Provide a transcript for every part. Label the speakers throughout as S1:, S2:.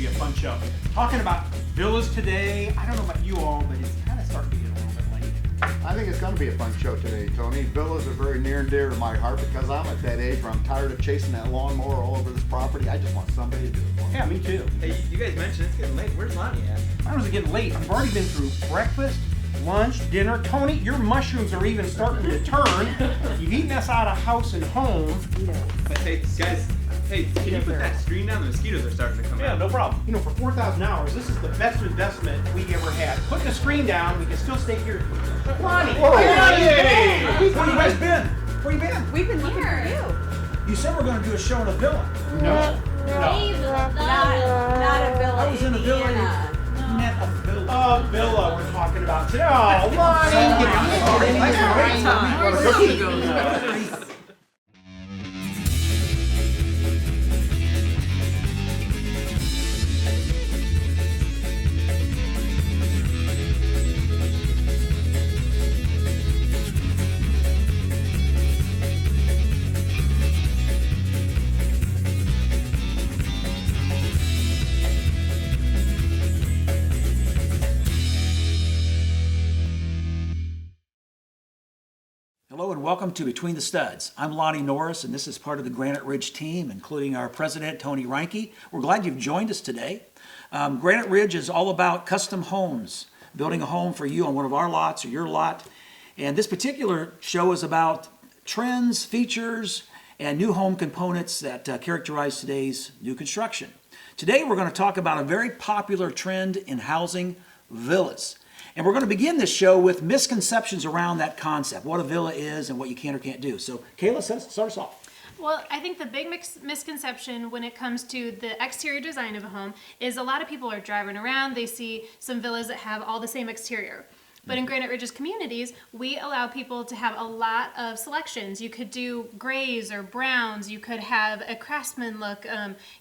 S1: be a fun show. Talking about villas today, I don't know about you all, but it's kind of starting to get a little bit late.
S2: I think it's going to be a fun show today, Tony. Villas are very near and dear to my heart because I'm at that age where I'm tired of chasing that lawnmower all over this property. I just want somebody to do it for me.
S1: Yeah, me too.
S3: Hey, you guys mentioned it's getting late. Where's Lonnie at?
S1: Mine was getting late. I've already been through breakfast, lunch, dinner. Tony, your mushrooms are even starting to turn. You've eaten us out of house and home.
S3: But hey, guys, can you put that screen down? The mosquitoes are starting to come
S1: Yeah,
S3: out.
S1: no problem. You know, for 4,000 hours, this is the best investment we ever had. Put the screen down, we can still stay here. Lonnie!
S2: Whoa.
S1: Hey! Where you guys been? Where you been?
S4: We've been looking for you.
S1: You said we're going to do a show in a villa.
S4: Not a villa.
S1: I was in a villa.
S4: Indiana.
S1: A villa we're talking about today. Oh, Lonnie!
S5: Hello and welcome to Between the Studs. I'm Lonnie Norris and this is part of the Granite Ridge team, including our president, Tony Reinke. We're glad you've joined us today. Granite Ridge is all about custom homes, building a home for you on one of our lots or your lot. And this particular show is about trends, features, and new home components that characterize today's new construction. Today we're going to talk about a very popular trend in housing, villas. And we're going to begin this show with misconceptions around that concept, what a villa is and what you can or can't do. So, Kayla, start us off.
S6: Well, I think the big misconception when it comes to the exterior design of a home is a lot of people are driving around, they see some villas that have all the same exterior. But in Granite Ridge's communities, we allow people to have a lot of selections. You could do grays or browns, you could have a craftsman look,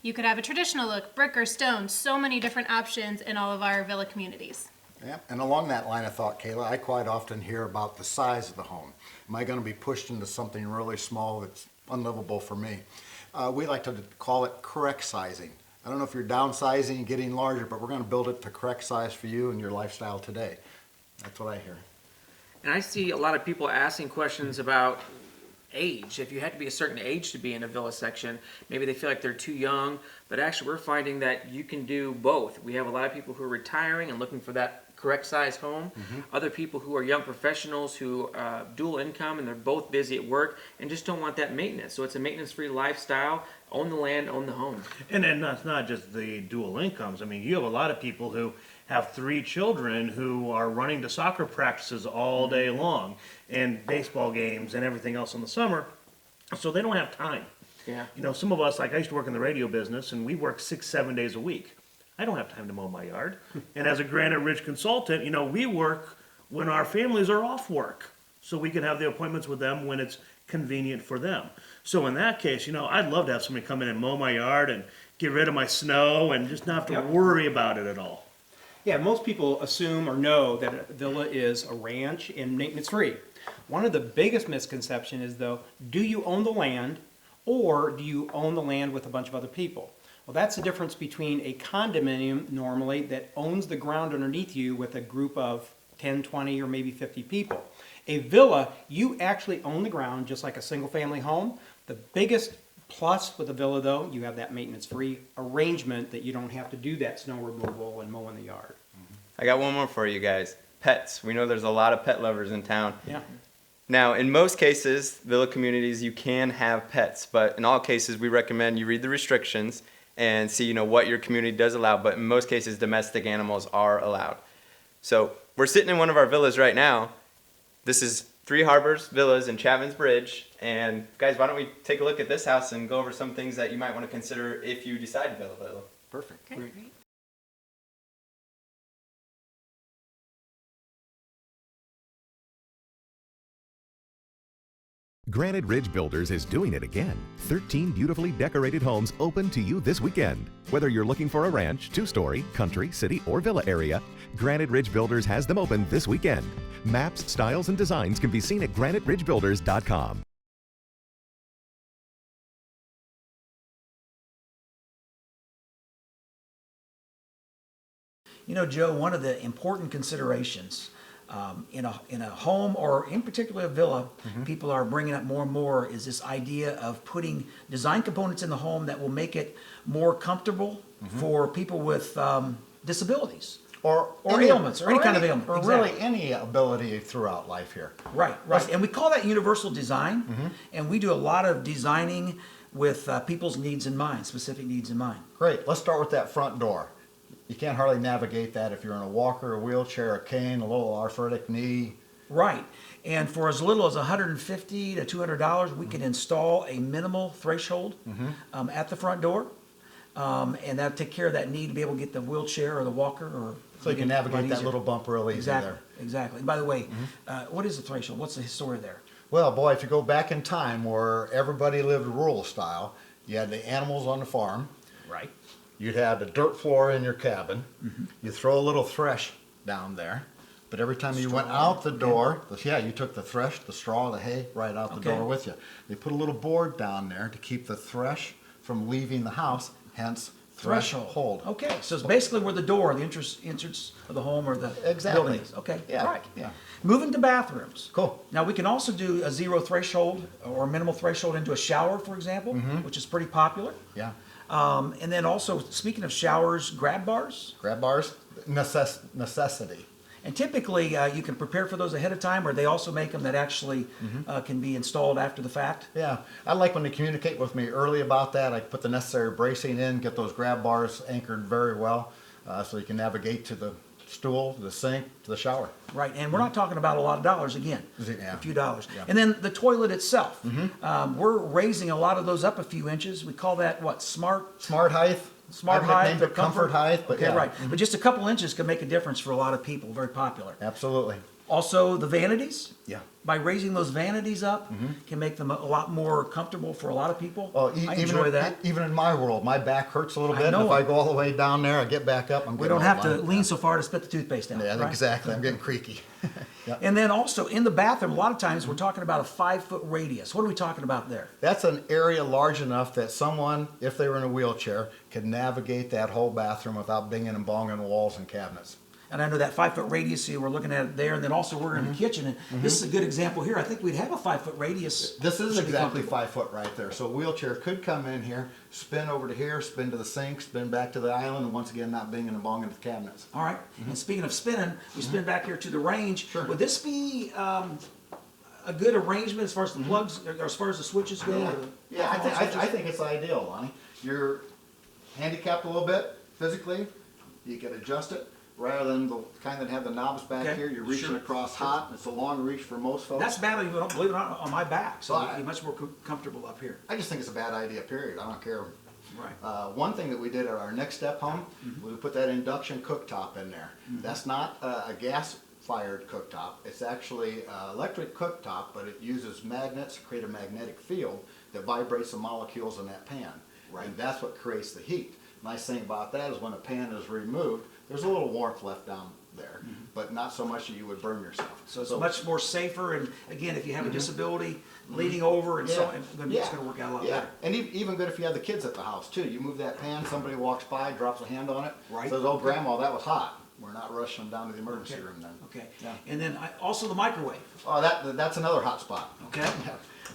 S6: you could have a traditional look, brick or stone, so many different options in all of our villa communities.
S2: Yeah, and along that line of thought, Kayla, I quite often hear about the size of the home. Am I going to be pushed into something really small that's unlivable for me? We like to call it correct sizing. I don't know if you're downsizing and getting larger, but we're going to build it to correct size for you and your lifestyle today. That's what I hear.
S7: And I see a lot of people asking questions about age. If you had to be a certain age to be in a villa section, maybe they feel like they're too young, but actually we're finding that you can do both. We have a lot of people who are retiring and looking for that correct size home. Other people who are young professionals who dual income and they're both busy at work and just don't want that maintenance. So it's a maintenance-free lifestyle. Own the land, own the home.
S8: And then that's not just the dual incomes. I mean, you have a lot of people who have 3 children who are running to soccer practices all day long and baseball games and everything else in the summer, so they don't have time.
S7: Yeah.
S8: You know, some of us, like I used to work in the radio business, and we work 6-7 days a week. I don't have time to mow my yard. And as a Granite Ridge consultant, you know, we work when our families are off work, so we can have the appointments with them when it's convenient for them. So in that case, you know, I'd love to have somebody come in and mow my yard and get rid of my snow and just not have to worry about it at all.
S1: Yeah, most people assume or know that a villa is a ranch and maintenance-free. One of the biggest misconceptions is, though, do you own the land or do you own the land with a bunch of other people? Well, that's the difference between a condominium normally that owns the ground underneath you with a group of 10, 20, or maybe 50 people. A villa, you actually own the ground just like a single-family home. The biggest plus with a villa, though, you have that maintenance-free arrangement that you don't have to do that snow removal and mowing the yard.
S3: I got one more for you guys. Pets. We know there's a lot of pet lovers in town.
S1: Yeah.
S3: Now, in most cases, villa communities, you can have pets, but in all cases, we recommend you read the restrictions and see, you know, what your community does allow. But in most cases, domestic animals are allowed. So we're sitting in one of our villas right now. This is Three Harbors Villas in Chapman's Bridge. And guys, why don't we take a look at this house and go over some things that you might want to consider if you decide to build a villa.
S2: Perfect.
S6: Okay.
S9: Granite Ridge Builders is doing it again. 13 beautifully decorated homes open to you this weekend. Whether you're looking for a ranch, 2-story, country, city, or villa area, Granite Ridge Builders has them open this weekend. Maps, styles, and designs can be seen at graniteridgebuilders.com.
S5: You know, Joe, one of the important considerations in a home, or in particular a villa, people are bringing up more and more, is this idea of putting design components in the home that will make it more comfortable for people with disabilities. Or ailments, or any kind of ailment.
S2: Or
S5: Exactly.
S2: really any ability throughout life here.
S5: Right. And we call that universal design, and we do a lot of designing with people's needs in mind, specific needs in mind.
S2: Great, let's start with that front door. You can't hardly navigate that if you're in a walker, a wheelchair, a cane, a little arthritic knee.
S5: Right. And for as little as $150 to $200, we can install a minimal threshold at the front door. And that'll take care of that need to be able to get the wheelchair or the walker, or
S2: So you can navigate that
S5: easier.
S2: little bump real easy
S5: Exactly.
S2: there.
S5: Exactly. And by the way, what is the threshold? What's the story there?
S2: Well, boy, if you go back in time where everybody lived rural style, you had the animals on the farm,
S5: Right.
S2: you'd have the dirt floor in your cabin, you throw a little thresh down there, but every time you went out the door, you took the thresh, the straw, the hay, right out the
S5: Okay.
S2: door with you. They put a little board down there to keep the thresh from leaving the house, hence threshold.
S5: Okay, so it's basically where the door, the entrance of the home or the
S2: Exactly.
S5: building is. Okay,
S2: Yeah,
S5: all right.
S2: yeah.
S5: Moving to bathrooms.
S2: Cool.
S5: Now, we can also do a zero threshold or a minimal threshold into a shower, for example, which is pretty popular.
S2: Yeah.
S5: And then also, speaking of showers, grab bars.
S2: Grab bars, necessity.
S5: And typically, you can prepare for those ahead of time, or they also make them that actually can be installed after the fact.
S2: Yeah, I like when they communicate with me early about that. I put the necessary bracing in, get those grab bars anchored very well, so you can navigate to the stool, to the sink, to the shower.
S5: Right, and we're not talking about a lot of dollars again,
S2: Yeah.
S5: a few dollars.
S2: Yeah.
S5: And then the toilet itself, we're raising a lot of those up a few inches. We call that what, smart
S2: Height.
S5: Smart
S2: I've
S5: height
S2: nicknamed
S5: or
S2: it comfort height, but
S5: Okay,
S2: yeah.
S5: right. But just a couple inches can make a difference for a lot of people. Very popular.
S2: Absolutely.
S5: Also, the vanities.
S2: Yeah.
S5: By raising those vanities up, can make them a lot more comfortable for a lot of people.
S2: Oh,
S5: I enjoy that.
S2: Even in my world, my back hurts a little
S5: I
S2: bit. And
S5: know
S2: if I
S5: it.
S2: go all the way down there, I get back up.
S5: We don't have to lean so far to spit the toothpaste out.
S2: Yeah,
S5: right?
S2: exactly. I'm getting creaky.
S5: And then also in the bathroom, a lot of times we're talking about a 5-foot radius. What are we talking about there?
S2: That's an area large enough that someone, if they were in a wheelchair, could navigate that whole bathroom without binging and bonging walls and cabinets.
S5: And I know that 5-foot radius, see, we're looking at it there, and then also we're in the kitchen, and this is a good example here. I think we'd have a 5-foot radius.
S2: This is
S5: Should be
S2: exactly
S5: comfortable.
S2: 5 foot right there. So a wheelchair could come in here, spin over to here, spin to the sink, spin back to the island, and once again, not binging and bonging the cabinets.
S5: All right. And speaking of spinning, we spin back here to the range.
S2: Sure.
S5: Would this be a good arrangement as far as the plugs, or as far as the switches go? or the-
S2: Yeah, I think it's ideal, Lonnie. You're handicapped a little bit physically, you can adjust it. Rather than the kind that have the knobs back
S5: Okay,
S2: here, you're reaching
S5: sure.
S2: across hot. It's a long reach for most folks.
S5: That's bad, believe it or not, on my back, so
S2: Well,
S5: it'd be much more comfortable up here.
S2: I just think it's a bad idea, period. I don't care.
S5: Right.
S2: One thing that we did at our next step home, we put that induction cooktop in there. That's not a gas-fired cooktop. It's actually an electric cooktop, but it uses magnets to create a magnetic field that vibrates the molecules in that pan.
S5: Right.
S2: And that's what creates the heat. Nice thing about that is when a pan is removed, there's a little warmth left down there, but not so much that you would burn yourself.
S5: So it's much more safer, and again, if you have a disability, leaning over and so on, it's gonna work out a lot better.
S2: And even good if you have the kids at the house too. You move that pan, somebody walks by, drops a hand on it,
S5: Right.
S2: says, "Oh, Grandma, that was hot." We're not rushing them down to the emergency room then.
S5: Okay.
S2: Yeah.
S5: And then also the microwave,
S2: Oh, that's another hot spot.
S5: okay?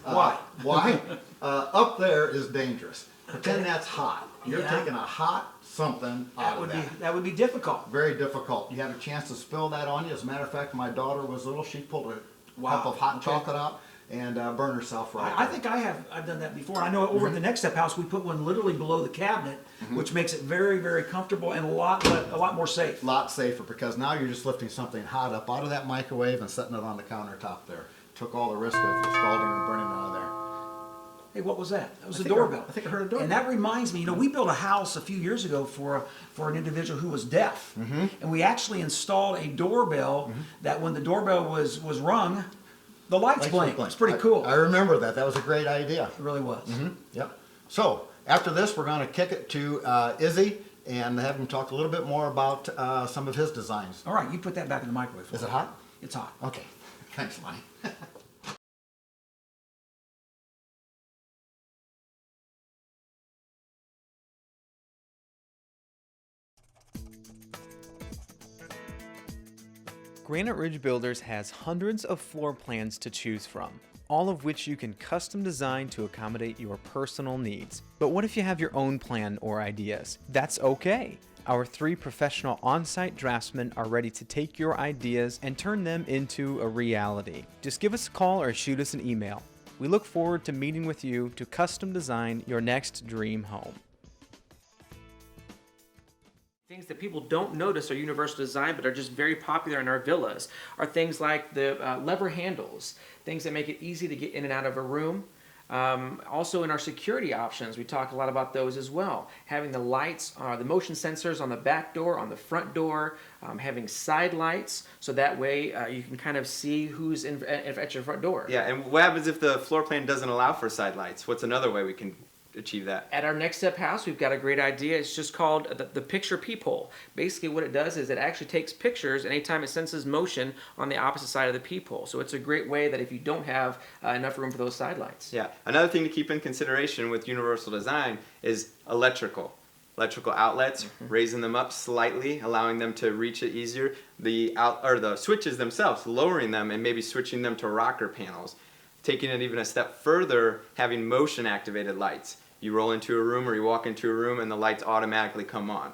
S5: Why?
S2: Why? Up there is dangerous. Pretend that's hot. You're
S5: Yeah.
S2: taking a hot something out of that.
S5: That would be difficult.
S2: Very difficult. You had a chance to spill that on you. As a matter of fact, my daughter was little. She pulled a
S5: Wow.
S2: cup of hot
S5: Okay.
S2: chocolate out and burned herself right
S5: I
S2: there.
S5: think I've done that before. I know over at the Next Step House, we put one literally below the cabinet, which makes it very, very comfortable and a lot more safe.
S2: Lot safer because now you're just lifting something hot up out of that microwave and setting it on the countertop there. Took all the risk of scalding and burning out of there.
S5: Hey, what was that? That was a
S2: think I-
S5: doorbell.
S2: I think I heard a doorbell.
S5: And that reminds me, we built a house a few years ago for an individual who was deaf, and we actually installed a doorbell that when the doorbell was rung, the lights blinked. It's pretty cool.
S2: I remember that. That was a great idea.
S5: It really was.
S2: Yep. So after this, we're going to kick it to Izzy and have him talk a little bit more about some of his designs.
S5: All right, you put that back in the microwave. for
S2: Is
S5: me.
S2: it hot?
S5: It's hot.
S2: Okay. Thanks, Lonnie.
S4: Granite Ridge Builders has hundreds of floor plans to choose from, all of which you can custom design to accommodate your personal needs. But what if you have your own plan or ideas? That's okay. Our 3 professional on-site draftsmen are ready to take your ideas and turn them into a reality. Just give us a call or shoot us an email. We look forward to meeting with you to custom design your next dream home.
S7: Things that people don't notice are universal design but are just very popular in our villas are things like the lever handles, things that make it easy to get in and out of a room. Also in our security options, we talk a lot about those as well. Having the lights, the motion sensors on the back door, on the front door, having side lights, so that way you can kind of see who's at your front door.
S3: Yeah, and what happens if the floor plan doesn't allow for side lights? What's another way we can achieve that?
S7: At our Next Step house, we've got a great idea. It's just called the picture peephole. Basically what it does is it actually takes pictures anytime it senses motion on the opposite side of the peephole. So it's a great way that if you don't have enough room for those side lights.
S3: Yeah, another thing to keep in consideration with universal design is electrical outlets, raising them up slightly, allowing them to reach it easier. The switches themselves, lowering them and maybe switching them to rocker panels. Taking it even a step further, having motion activated lights. You roll into a room or you walk into a room and the lights automatically come on.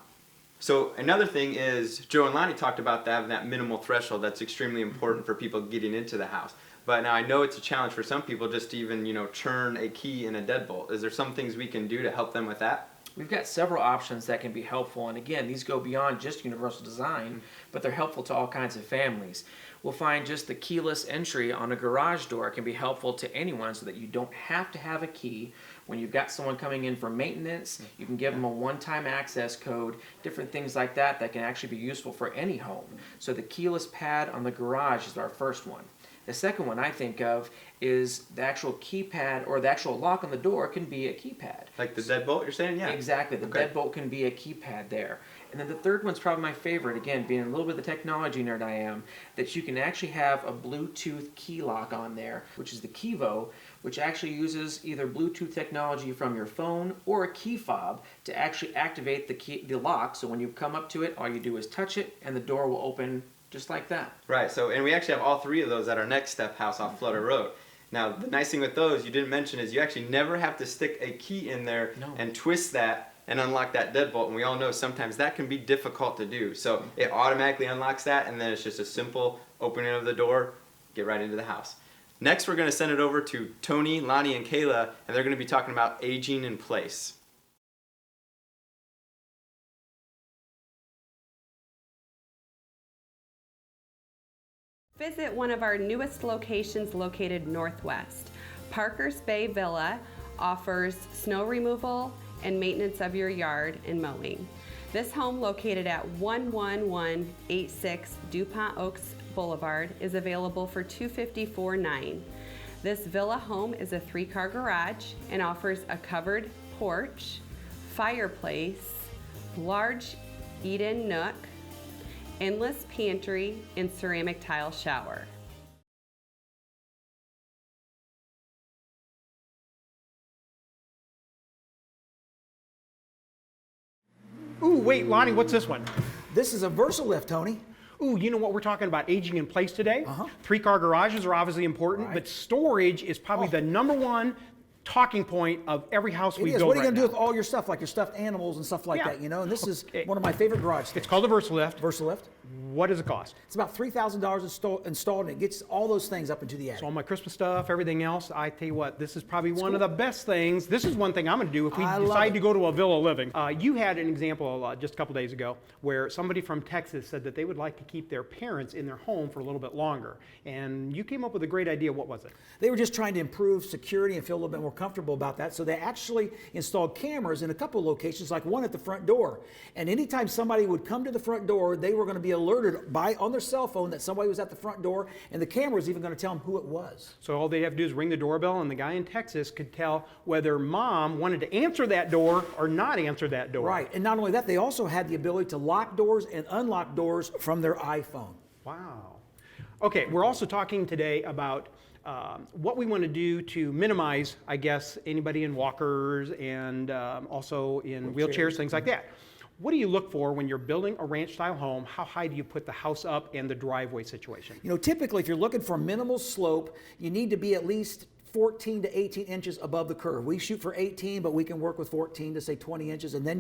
S3: So another thing is, Joe and Lonnie talked about having that minimal threshold that's extremely important for people getting into the house. But now I know it's a challenge for some people just to even, turn a key in a deadbolt. Is there some things we can do to help them with that?
S7: We've got several options that can be helpful, and again, these go beyond just universal design, but they're helpful to all kinds of families. We'll find just the keyless entry on a garage door can be helpful to anyone so that you don't have to have a key. When you've got someone coming in for maintenance, you can give them a one-time access code, different things like that that can actually be useful for any home. So the keyless pad on the garage is our first one. The second one I think of is the actual keypad, or the actual lock on the door can be a keypad.
S3: Like the deadbolt, you're saying? Yeah.
S7: Exactly. The deadbolt can be a keypad there. And then the third one's probably my favorite, again, being a little bit of the technology nerd I am, that you can actually have a Bluetooth key lock on there, which is the Kevo, which actually uses either Bluetooth technology from your phone or a key fob to actually activate the lock. So when you come up to it, all you do is touch it and the door will open just like that.
S3: Right, and we actually have all 3 of those at our Next Step house off Flutter Road. Now, the nice thing with those, you didn't mention, is you actually never have to stick a key in there and twist that and unlock that deadbolt. And we all know sometimes that can be difficult to do. So it automatically unlocks that, and then it's just a simple opening of the door, get right into the house. Next, we're going to send it over to Tony, Lonnie, and Kayla, and they're going to be talking about aging in place.
S10: Visit one of our newest locations located northwest. Parker's Bay Villa offers snow removal and maintenance of your yard and mowing. This home, located at 11186 DuPont Oaks Boulevard, is available for $254,900. This villa home is a 3-car garage and offers a covered porch, fireplace, large eat-in nook, endless pantry, and ceramic tile shower.
S1: Ooh, wait, Lonnie, what's this one?
S5: This is a VersaLift, Tony.
S1: Ooh, you know what we're talking about aging in place today? 3-car garages are obviously important, but storage is probably the #1 talking point of every house we build.
S5: What are you
S1: right
S5: going to
S1: now.
S5: do with all your stuff, like your stuffed animals and stuff like that, And this is one of my favorite garage things.
S1: It's called a VersaLift.
S5: VersaLift.
S1: What does it cost?
S5: It's about $3,000 installed, and it gets all those things up into the attic.
S1: So all my Christmas stuff, everything else, I tell you what, this is probably one of the best things. This is one thing I'm going to do if we decide to go to a villa living. You had an example just a couple days ago where somebody from Texas said that they would like to keep their parents in their home for a little bit longer. And you came up with a great idea. What was it?
S5: They were just trying to improve security and feel a little bit more comfortable about that. So they actually installed cameras in a couple of locations, like one at the front door. And anytime somebody would come to the front door, they were going to be alerted on their cell phone that somebody was at the front door, and the camera was even going to tell them who it was.
S1: So all they have to do is ring the doorbell, and the guy in Texas could tell whether mom wanted to answer that door or not answer that door.
S5: Right, and not only that, they also had the ability to lock doors and unlock doors from their iPhone.
S1: Wow. Okay, we're also talking today about what we want to do to minimize, I guess, anybody in walkers and also in wheelchairs, things like that. what do you look for when you're building a ranch-style home? How high do you put the house up and the driveway situation?
S5: You know, typically, if you're looking for minimal slope, you need to be at least 14 to 18 inches above the curve. We shoot for 18, but we can work with 14 to say 20 inches, and then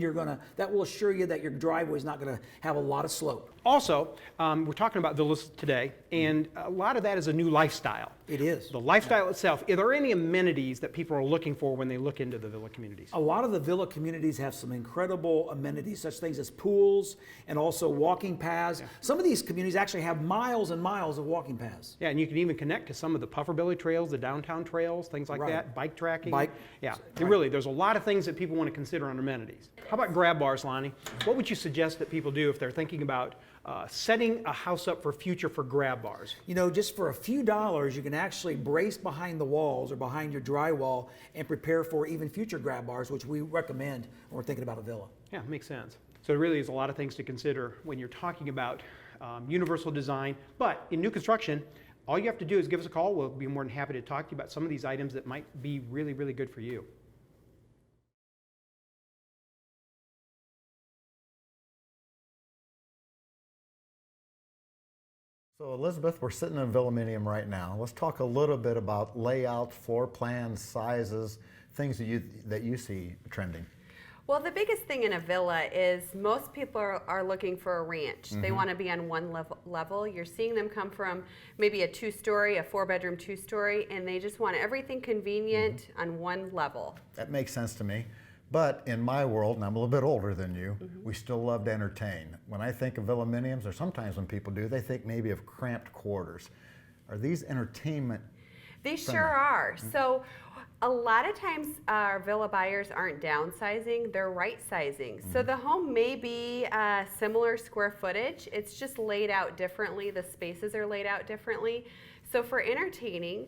S5: that will assure you that your driveway is not gonna have a lot of slope.
S1: Also, we're talking about villas today, and a lot of that is a new lifestyle.
S5: It is.
S1: The lifestyle itself, are there any amenities that people are looking for when they look into the villa communities?
S5: A lot of the villa communities have some incredible amenities, such things as pools and also walking paths. Some of these communities actually have miles and miles of walking paths.
S1: Yeah, and you can even connect to some of the pufferbilly trails, the downtown trails, things like
S5: Right.
S1: that, bike tracking.
S5: Bike-
S1: Yeah,
S5: right.
S1: really, there's a lot of things that people want to consider on amenities. How about grab bars, Lonnie? What would you suggest that people do if they're thinking about setting a house up for future for grab bars?
S5: You know, just for a few dollars, you can actually brace behind the walls or behind your drywall and prepare for even future grab bars, which we recommend when we're thinking about a villa.
S1: Yeah, makes sense. So there really is a lot of things to consider when you're talking about universal design. But in new construction, all you have to do is give us a call. We'll be more than happy to talk to you about some of these items that might be really, really good for you.
S2: So Elizabeth, we're sitting in Villaminium right now. Let's talk a little bit about layout, floor plans, sizes, things that you see trending.
S10: Well, the biggest thing in a villa is most people are looking for a ranch. They want to be on one level. You're seeing them come from maybe a 2-story, a 4-bedroom 2-story, and they just want everything convenient on one level.
S2: That makes sense to me. But in my world, and I'm a little bit older than you, we still love to entertain. When I think of villaminiums, or sometimes when people do, they think maybe of cramped quarters. Are these entertainment?
S10: They sure are. So a lot of times our villa buyers aren't downsizing, they're right sizing. So the home may be similar square footage, it's just laid out differently, the spaces are laid out differently. So for entertaining,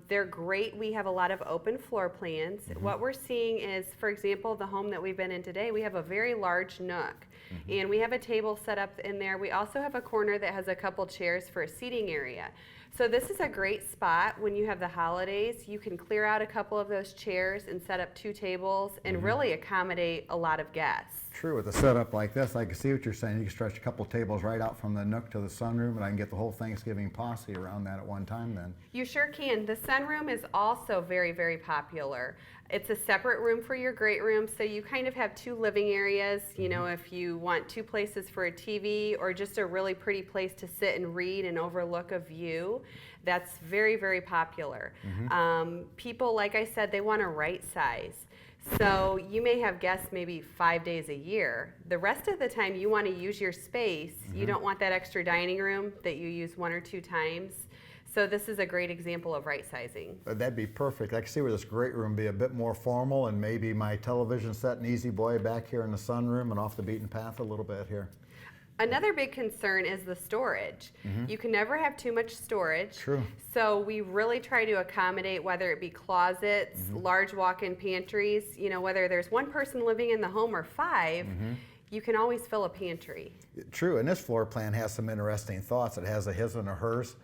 S10: they're great. We have a lot of open floor plans. What we're seeing is, for example, the home that we've been in today, we have a very large nook. And we have a table set up in there. We also have a corner that has a couple chairs for a seating area. So this is a great spot when you have the holidays. You can clear out a couple of those chairs and set up 2 tables and really accommodate a lot of guests.
S2: True, with a setup like this, I can see what you're saying. You can stretch a couple tables right out from the nook to the sunroom, and I can get the whole Thanksgiving posse around that at one time then.
S10: You sure can. The sunroom is also very, very popular. It's a separate room for your great room, so you kind of have 2 living areas. You know, if you want 2 places for a TV or just a really pretty place to sit and read and overlook a view, that's very, very popular. People, like I said, they want a right size. So you may have guests maybe 5 days a year. The rest of the time you want to use your space. You don't want that extra dining room that you use 1 or 2 times. So this is a great example of right sizing.
S2: That'd be perfect. I can see where this great room be a bit more formal, and maybe my television set and easy boy back here in the sunroom and off the beaten path a little bit here.
S10: Another big concern is the storage. You can never have too much storage.
S2: True.
S10: So we really try to accommodate, whether it be closets, large walk-in pantries, you know, whether there's 1 person living in the home or 5, you can always fill a pantry.
S2: True, and this floor plan has some interesting thoughts. It has a his and a hers,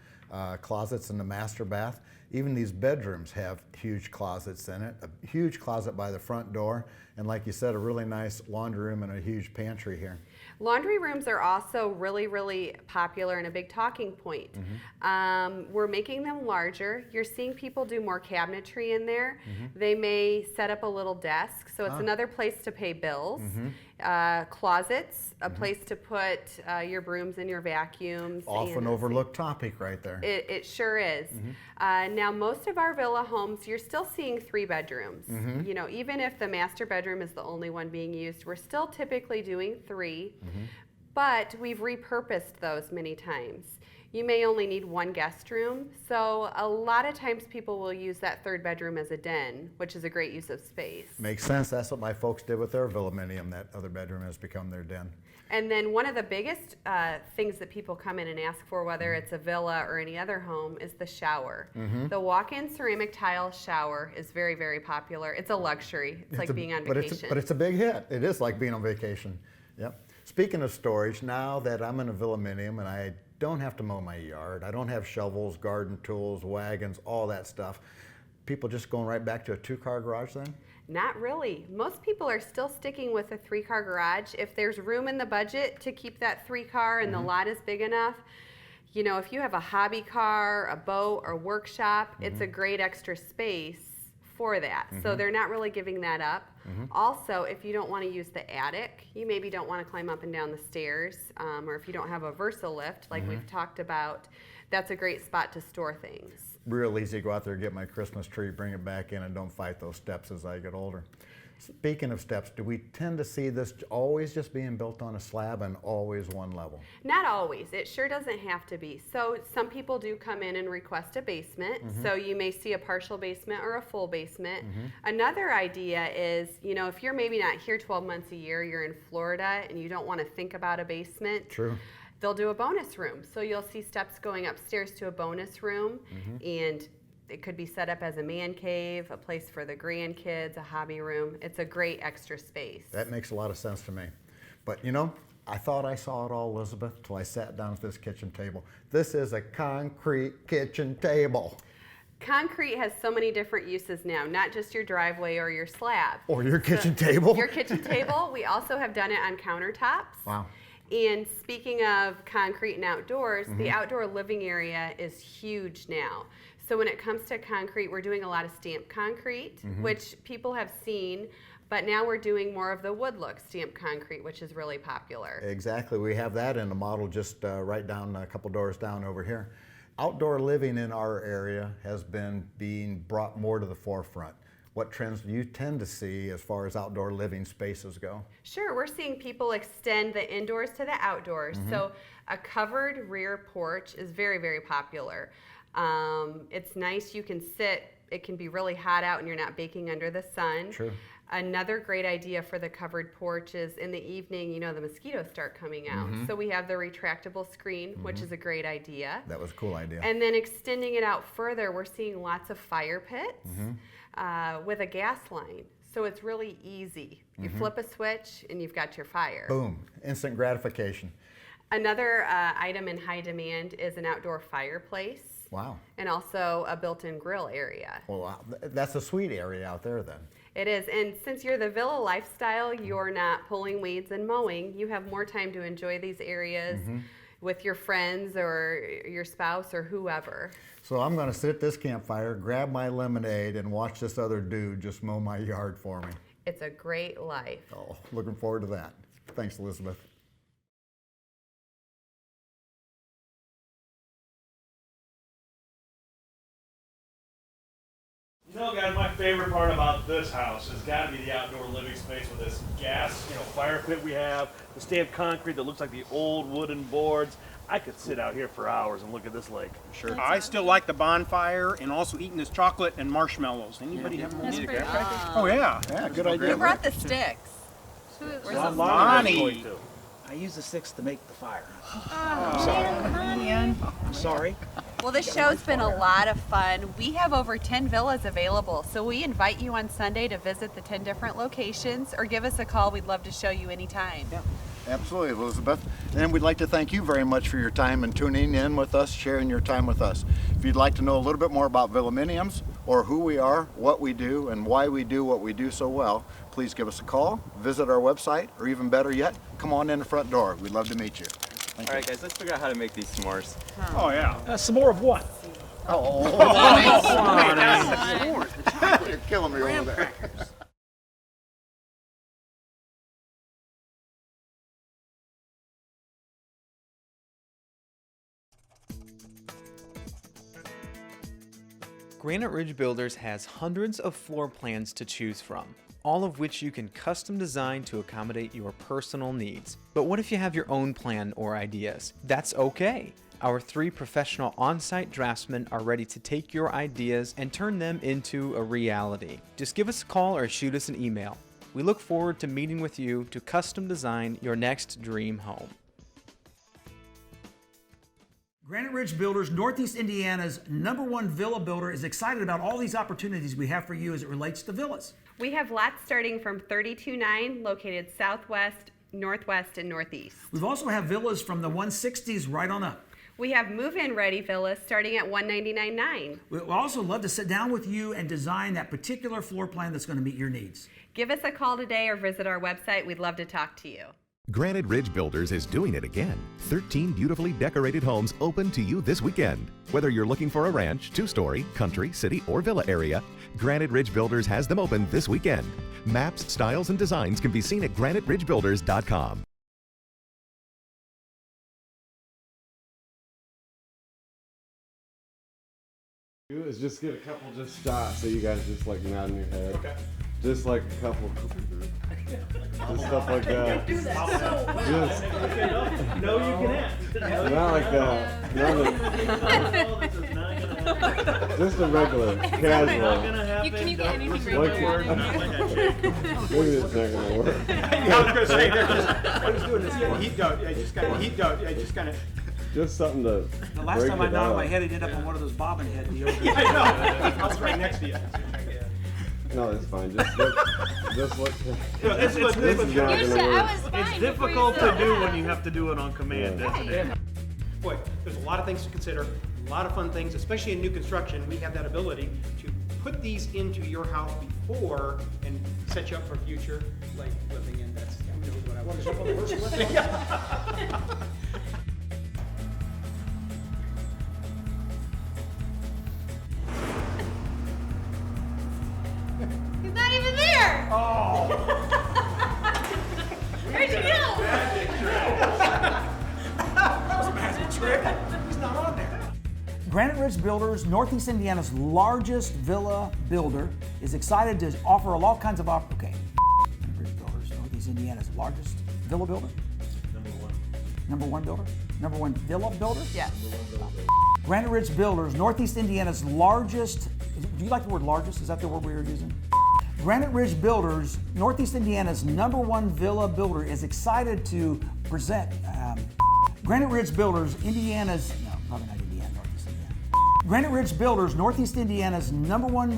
S2: closets in the master bath. Even these bedrooms have huge closets in it, a huge closet by the front door, and like you said, a really nice laundry room and a huge pantry here.
S10: Laundry rooms are also really, really popular and a big talking point. We're making them larger. You're seeing people do more cabinetry in there. They may set up a little desk, so it's another place to pay bills. Closets, a place to put your brooms and your vacuums.
S2: Often overlooked topic right there.
S10: It sure is. Now, most of our villa homes, you're still seeing 3 bedrooms. You know, even if the master bedroom is the only one being used, we're still typically doing 3. But we've repurposed those many times. You may only need 1 guest room, so a lot of times people will use that 3rd bedroom as a den, which is a great use of space.
S2: Makes sense. That's what my folks did with their villaminium. That other bedroom has become their den.
S10: And then one of the biggest things that people come in and ask for, whether it's a villa or any other home, is the shower. The walk-in ceramic tile shower is very, very popular. It's a luxury. It's like being on vacation.
S2: But it's a big hit. It is like being on vacation. Yep. Speaking of storage, now that I'm in a villaminium and I don't have to mow my yard, I don't have shovels, garden tools, wagons, all that stuff, people just going right back to a 2-car garage then?
S10: Not really. Most people are still sticking with a 3-car garage. If there's room in the budget to keep that 3-car and the lot is big enough, you know, if you have a hobby car, a boat, or workshop, it's a great extra space for that. So they're not really giving that up. Also, if you don't want to use the attic, you maybe don't want to climb up and down the stairs, or if you don't have a Versa lift like we've talked about, that's a great spot to store things.
S2: Real easy to go out there, get my Christmas tree, bring it back in, and don't fight those steps as I get older. Speaking of steps, do we tend to see this always just being built on a slab and always one level?
S10: Not always. It sure doesn't have to be. So some people do come in and request a basement. So you may see a partial basement or a full basement. Another idea is, you know, if you're maybe not here 12 months a year, you're in Florida and you don't want to think about a basement.
S2: True.
S10: They'll do a bonus room. So you'll see steps going upstairs to a bonus room, and it could be set up as a man cave, a place for the grandkids, a hobby room. It's a great extra space.
S2: That makes a lot of sense to me. But you know, I thought I saw it all, Elizabeth, till I sat down at this kitchen table. This is a concrete kitchen table.
S10: Concrete has so many different uses now, not just your driveway or your slab.
S2: Or your kitchen table.
S10: Your kitchen table. We also have done it on countertops.
S2: Wow.
S10: And speaking of concrete and outdoors, the outdoor living area is huge now. So when it comes to concrete, we're doing a lot of stamped concrete, which people have seen, but now we're doing more of the wood look stamped concrete, which is really popular.
S2: Exactly. We have that in a model just right down a couple doors down over here. Outdoor living in our area has been being brought more to the forefront. What trends do you tend to see as far as outdoor living spaces go?
S10: Sure, we're seeing people extend the indoors to the outdoors. So a covered rear porch is very, very popular. It's nice, you can sit, it can be really hot out and you're not baking under the sun.
S2: True.
S10: Another great idea for the covered porch is in the evening, you know, the mosquitoes start coming out. So we have the retractable screen, which is a great idea.
S2: That was a cool idea.
S10: And then extending it out further, we're seeing lots of fire pits with a gas line. So it's really easy. You flip a switch and you've got your fire.
S2: Boom, instant gratification.
S10: Another item in high demand is an outdoor fireplace.
S2: Wow.
S10: And also a built-in grill area.
S2: Well, that's a sweet area out there then.
S10: It is, and since you're the villa lifestyle, you're not pulling weeds and mowing. You have more time to enjoy these areas with your friends or your spouse or whoever.
S2: So I'm going to sit at this campfire, grab my lemonade, and watch this other dude just mow my yard for me.
S10: It's a great life.
S2: Oh, looking forward to that. Thanks, Elizabeth.
S8: You know, guys, my favorite part about this house has got to be the outdoor living space with this gas, fire pit we have, the stamped concrete that looks like the old wooden boards. I could sit out here for hours and look at this lake.
S1: Sure. I still like the bonfire and also eating this chocolate and marshmallows. Anybody have more? Oh yeah.
S2: Yeah, good idea.
S11: Who brought the sticks?
S1: Lonnie.
S5: I use the sticks to make the fire.
S11: I'm sorry. Well, this show's been a lot of fun. We have over 10 villas available, so we invite you on Sunday to visit the 10 different locations or give us a call. We'd love to show you anytime.
S2: Yeah, absolutely, Elizabeth. And we'd like to thank you very much for your time and tuning in with us, sharing your time with us. If you'd like to know a little bit more about Villaminiums or who we are, what we do, and why we do what we do so well, please give us a call, visit our website, or even better yet, come on in the front door. We'd love to meet you.
S3: All right, guys, let's figure out how to make these s'mores.
S1: Oh yeah.
S5: Some more of what?
S2: You're killing me over there.
S4: Granite Ridge Builders has hundreds of floor plans to choose from, all of which you can custom design to accommodate your personal needs. But what if you have your own plan or ideas? That's okay. Our 3 professional on-site draftsmen are ready to take your ideas and turn them into a reality. Just give us a call or shoot us an email. We look forward to meeting with you to custom design your next dream home.
S5: Granite Ridge Builders, Northeast Indiana's #1 villa builder, is excited about all these opportunities we have for you as it relates to villas.
S10: We have lots starting from 32.9 located southwest, northwest, and northeast.
S5: We also have villas from the 160s right on up.
S10: We have move-in ready villas starting at $199.9.
S5: We'd also love to sit down with you and design that particular floor plan that's going to meet your needs.
S10: Give us a call today or visit our website. We'd love to talk to you.
S9: Granite Ridge Builders is doing it again. 13 beautifully decorated homes open to you this weekend. Whether you're looking for a ranch, two-story, country, city, or villa area, Granite Ridge Builders has them open this weekend. Maps, styles, and designs can be seen at graniteridgebuilders.com.
S12: Is just get a couple just shots so you guys just like nodding your head. Okay. Just like a couple. Just stuff like that. Just,
S8: No, you can ask.
S12: not like just a regular, casual.
S6: Can you get anything regular?
S12: Maybe it's not gonna work.
S1: I was gonna say, I was doing this heat dot. I just kind of.
S12: Just something to.
S5: The last time I nodded my head, I ended up on one of those bobbin head deals.
S1: Yeah, I know. I was right next to you.
S12: No, that's fine. Just look.
S8: It's
S12: This is not gonna
S6: I
S12: work.
S6: was fine.
S8: It's difficult to do when you have to do it on command, isn't it?
S1: Boy, there's a lot of things to consider, a lot of fun things, especially in new construction. We have that ability to put these into your house before and set you up for future, like living in. That's what I was.
S6: He's not even there. Oh. Where'd you go?
S5: He's not on there. Granite Ridge Builders, Northeast Indiana's largest villa builder, is excited to offer all kinds of Granite Ridge Builders, Northeast Indiana's largest villa builder. Number one builder? Number one villa builder?
S11: Yes.
S5: Granite Ridge Builders, Northeast Indiana's largest, do you like the word largest? Is that the word we were using? Granite Ridge Builders, Northeast Indiana's #1 villa builder, is excited to present Granite Ridge Builders, Indiana's, no, probably not Indiana, Northeast Indiana. Granite Ridge Builders, Northeast Indiana's #1,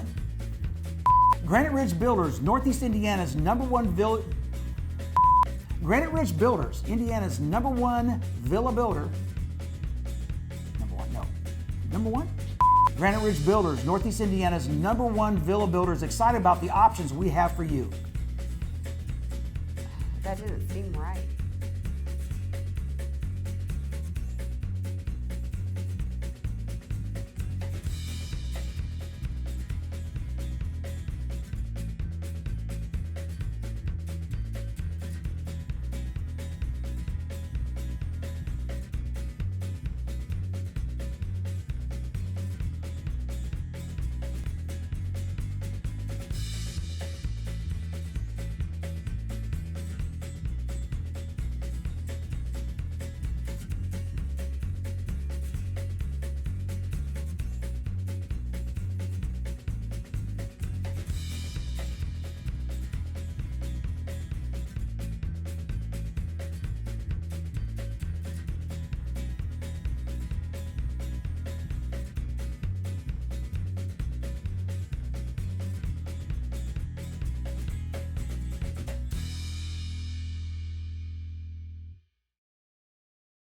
S5: Granite Ridge Builders, Northeast Indiana's #1 villa, Granite Ridge Builders, Indiana's #1 villa builder. Number one? Granite Ridge Builders, Northeast Indiana's #1 villa builder, is excited about the options we have for you.
S10: That doesn't seem right.